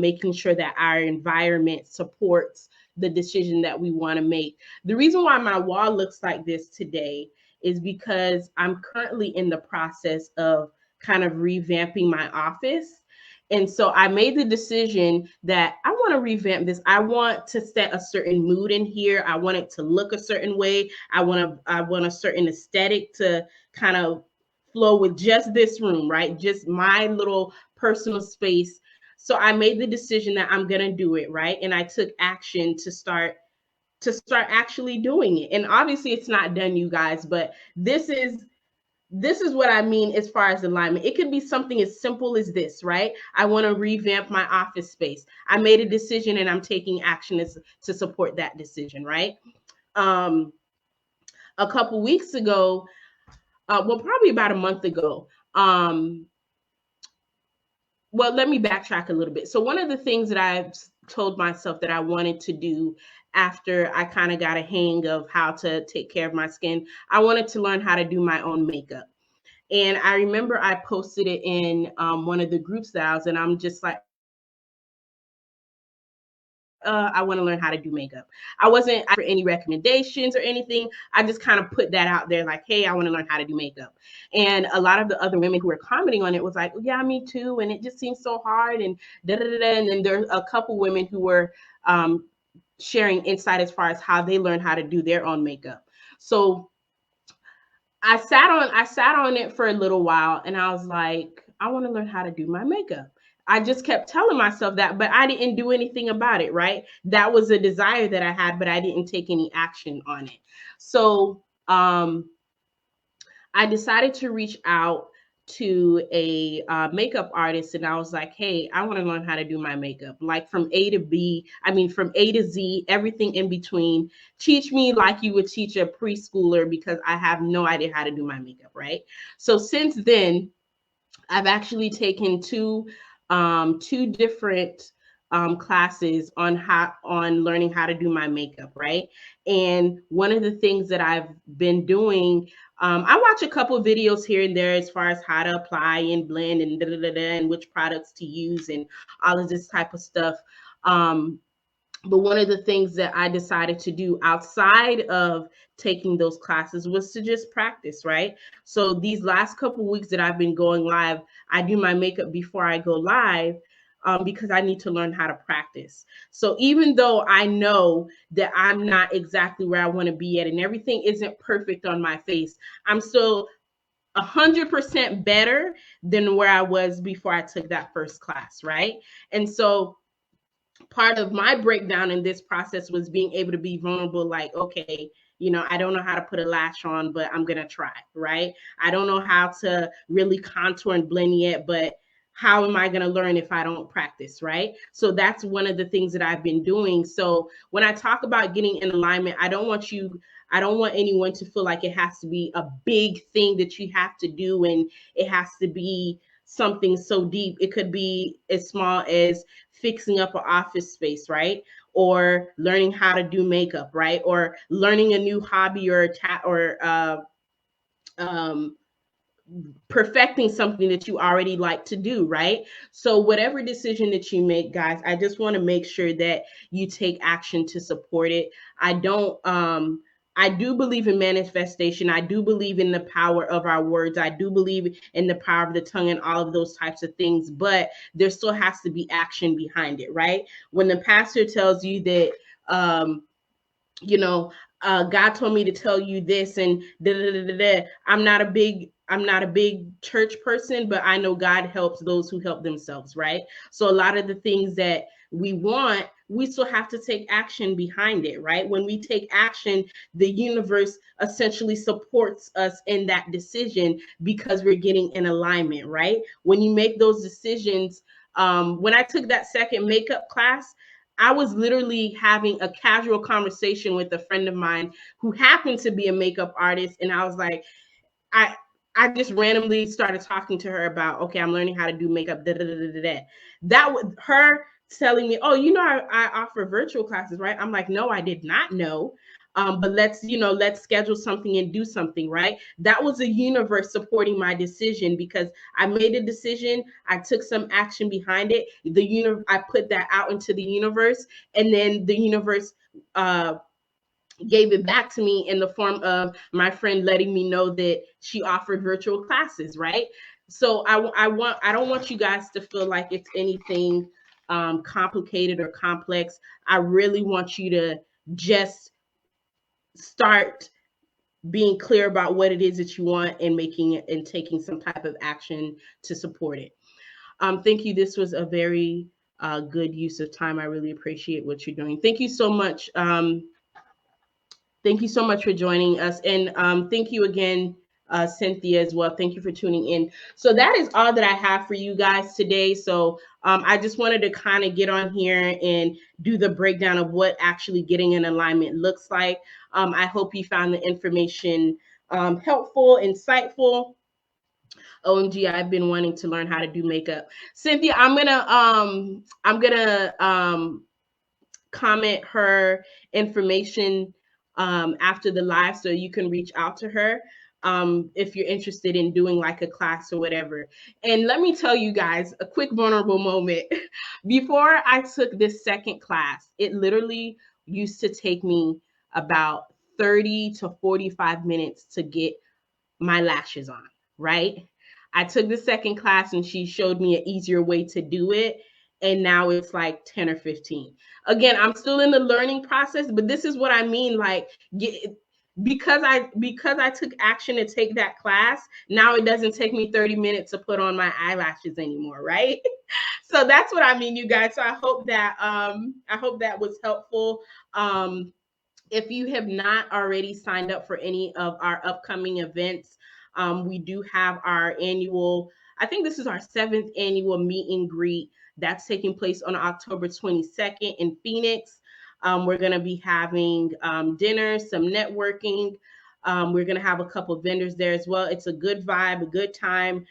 making sure that our environment supports the decision that we want to make. The reason why my wall looks like this today is because I'm currently in the process of kind of revamping my office. And so I made the decision that I want to revamp this. I want to set a certain mood in here. I want it to look a certain way. I want a certain aesthetic to kind of flow with just this room, right? Just my little personal space. So I made the decision that I'm going to do it, right? And I took action to start actually doing it. And obviously it's not done, you guys, but this is what I mean as far as alignment. It could be something as simple as this, right? I want to revamp my office space. I made a decision and I'm taking action to support that decision, right? A couple weeks ago, well, probably about a month ago, well, let me backtrack a little bit. So one of the things that I've told myself that I wanted to do after I kind of got a hang of how to take care of my skin, I wanted to learn how to do my own makeup. And I remember I posted it in one of the groups that I was in. I'm just like, I want to learn how to do makeup. I wasn't asking for any recommendations or anything. I just kind of put that out there like, hey, I want to learn how to do makeup. And a lot of the other women who were commenting on it was like, yeah, me too. And it just seems so hard and da da da. And then there's a couple women who were sharing insight as far as how they learned how to do their own makeup. So I sat on it for a little while and I was like, I want to learn how to do my makeup. I just kept telling myself that, but I didn't do anything about it, right? That was a desire that I had, but I didn't take any action on it. So I decided to reach out to a makeup artist and I was like, hey, I want to learn how to do my makeup, like from A to Z, everything in between. Teach me like you would teach a preschooler because I have no idea how to do my makeup, right? So since then, I've actually taken two different classes on learning how to do my makeup, right? And one of the things that I've been doing, I watch a couple of videos here and there as far as how to apply and blend and da da da da, and which products to use and all of this type of stuff. But one of the things that I decided to do outside of taking those classes was to just practice, right? So these last couple of weeks that I've been going live, I do my makeup before I go live because I need to learn how to practice. So even though I know that I'm not exactly where I want to be at and everything isn't perfect on my face, I'm still 100% better than where I was before I took that first class, right? And so part of my breakdown in this process was being able to be vulnerable, like, okay, I don't know how to put a lash on, but I'm going to try, right? I don't know how to really contour and blend yet, but how am I going to learn if I don't practice, right? So that's one of the things that I've been doing. So when I talk about getting in alignment, I don't want anyone to feel like it has to be a big thing that you have to do and it has to be something so deep. It could be as small as fixing up an office space, right? Or learning how to do makeup, right? Or learning a new hobby or perfecting something that you already like to do, right? So whatever decision that you make, guys, I just want to make sure that you take action to support it. I don't I do believe in manifestation. I do believe in the power of our words. I do believe in the power of the tongue and all of those types of things, but there still has to be action behind it, right? When the pastor tells you that, you know, God told me to tell you this, and da, da, da, da, da. I'm not a big church person, but I know God helps those who help themselves, right? So a lot of the things that we want, we still have to take action behind it, right? When we take action, the universe essentially supports us in that decision because we're getting in alignment, right? When you make those decisions, when I took that second makeup class, I was literally having a casual conversation with a friend of mine who happened to be a makeup artist. And I was like, I I just randomly started talking to her about, okay, I'm learning how to do makeup. Da, da, da, da, da. That was her telling me, oh, I offer virtual classes, right? I'm like, no, I did not know. But let's schedule something and do something, right? That was the universe supporting my decision because I made a decision. I took some action behind it. I put that out into the universe, and then the universe gave it back to me in the form of my friend letting me know that she offered virtual classes, right? So I don't want you guys to feel like it's anything complicated or complex. I really want you to just start being clear about what it is that you want and making it and taking some type of action to support it. Thank you. This was a very good use of time. I really appreciate what you're doing. Thank you so much. Thank you so much for joining us. And thank you again, Cynthia, as well. Thank you for tuning in. So that is all that I have for you guys today. So I just wanted to kind of get on here and do the breakdown of what actually getting in alignment looks like. I hope you found the information helpful, insightful. OMG, I've been wanting to learn how to do makeup. Cynthia, I'm gonna comment her information after the live so you can reach out to her if you're interested in doing like a class or whatever. And let me tell you guys a quick vulnerable moment. Before I took this second class, it literally used to take me about 30 to 45 minutes to get my lashes on, right? I took the second class and she showed me an easier way to do it. And now it's like 10 or 15. Again, I'm still in the learning process, but this is what I mean. Like, because I took action to take that class, now it doesn't take me 30 minutes to put on my eyelashes anymore, right? So that's what I mean, you guys. So I hope that was helpful. If you have not already signed up for any of our upcoming events, we do have our annual, I think this is our 7th annual meet and greet that's taking place on October 22nd in Phoenix. We're going to be having dinner, some networking. We're going to have a couple vendors there as well. It's a good vibe, a good time.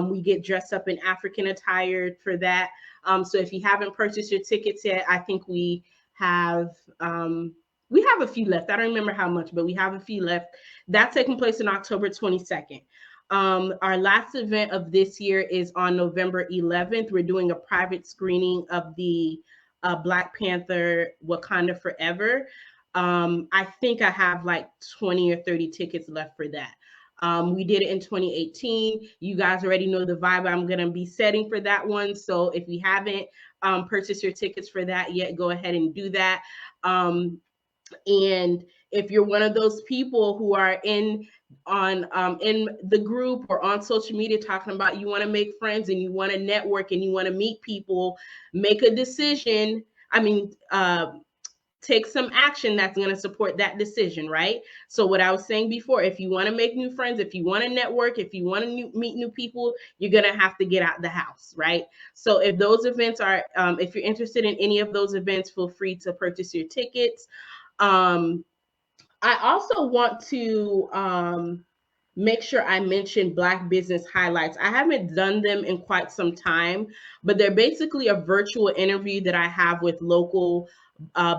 We get dressed up in African attire for that. So if you haven't purchased your tickets yet, I think we have a few left. I don't remember how much, but we have a few left. That's taking place on October 22nd. Our last event of this year is on November 11th. We're doing a private screening of the Black Panther Wakanda Forever. I think I have like 20 or 30 tickets left for that. We did it in 2018. You guys already know the vibe I'm going to be setting for that one. So if you haven't purchased your tickets for that yet, go ahead and do that. And if you're one of those people who are in the group or on social media talking about you want to make friends and you want to network and you want to meet people, make a decision. Take some action that's going to support that decision, right? So what I was saying before, if you want to make new friends, if you want to network, if you want to meet new people, you're going to have to get out the house, right? So if those events are, if you're interested in any of those events, feel free to purchase your tickets. I also want to make sure I mention Black Business Highlights. I haven't done them in quite some time, but they're basically a virtual interview that I have with local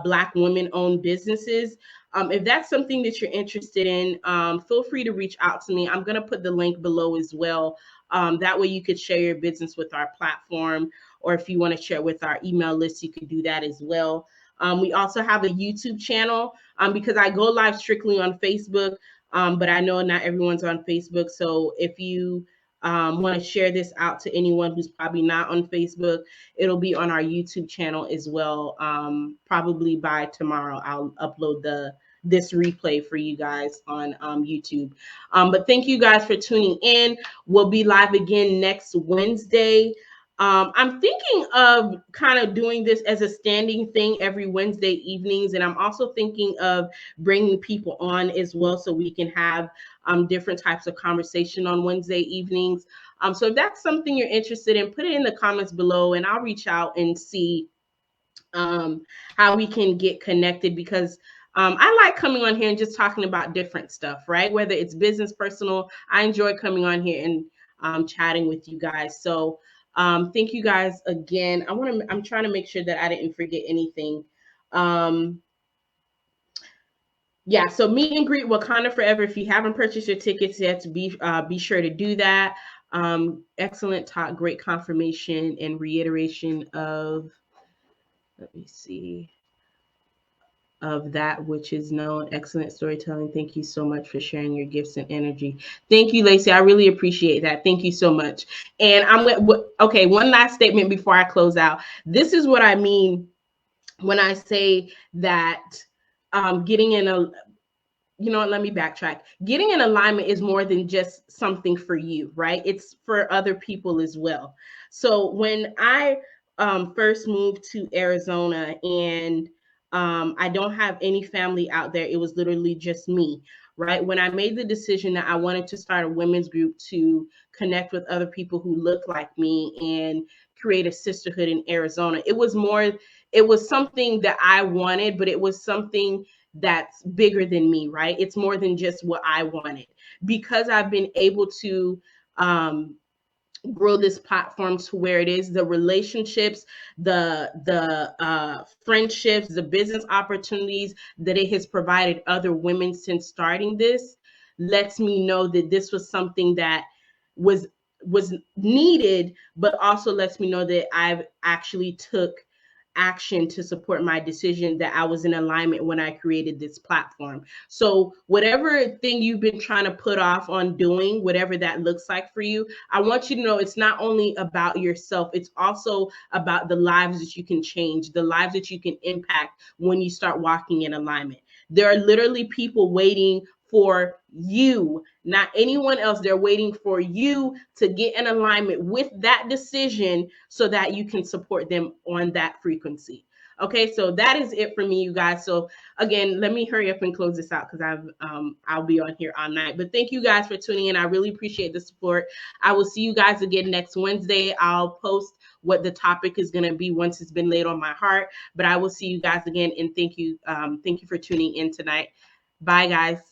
Black women-owned businesses. If that's something that you're interested in, feel free to reach out to me. I'm going to put the link below as well. That way you could share your business with our platform, or if you want to share with our email list, you could do that as well. We also have a YouTube channel because I go live strictly on Facebook, but I know not everyone's on Facebook. So if you want to share this out to anyone who's probably not on Facebook, it'll be on our YouTube channel as well. Probably by tomorrow, I'll upload this replay for you guys on YouTube. But thank you guys for tuning in. We'll be live again next Wednesday. I'm thinking of kind of doing this as a standing thing every Wednesday evenings. And I'm also thinking of bringing people on as well so we can have different types of conversation on Wednesday evenings. So if that's something you're interested in, put it in the comments below and I'll reach out and see how we can get connected, because I like coming on here and just talking about different stuff, right? Whether it's business, personal, I enjoy coming on here and chatting with you guys. So thank you guys again. I'm trying to make sure that I didn't forget anything. Yeah, so meet and greet Wakanda Forever. If you haven't purchased your tickets yet, be sure to do that. Excellent talk, great confirmation and reiteration of, let me see, of that which is known. Excellent storytelling. Thank you so much for sharing your gifts and energy. Thank you, Lacey. I really appreciate that. Thank you so much. And okay, one last statement before I close out. This is what I mean when I say that getting in a, let me backtrack. Getting in alignment is more than just something for you, right? It's for other people as well. So when I first moved to Arizona and I don't have any family out there, it was literally just me, right? When I made the decision that I wanted to start a women's group to connect with other people who look like me and create a sisterhood in Arizona, it was something that I wanted, but it was something that's bigger than me, right? It's more than just what I wanted. Because I've been able to grow this platform to where it is, the relationships, the friendships, the business opportunities that it has provided other women since starting this lets me know that this was something that was needed, but also lets me know that I've actually took action to support my decision, that I was in alignment when I created this platform. So whatever thing you've been trying to put off on doing, whatever that looks like for you, I want you to know it's not only about yourself, it's also about the lives that you can change, the lives that you can impact when you start walking in alignment. There are literally people waiting for you, not anyone else. They're waiting for you to get in alignment with that decision so that you can support them on that frequency. Okay, so that is it for me, you guys. So again, let me hurry up and close this out because I'll be on here all night. But thank you guys for tuning in. I really appreciate the support. I will see you guys again next Wednesday. I'll post what the topic is going to be once it's been laid on my heart. But I will see you guys again, and thank you for tuning in tonight. Bye, guys.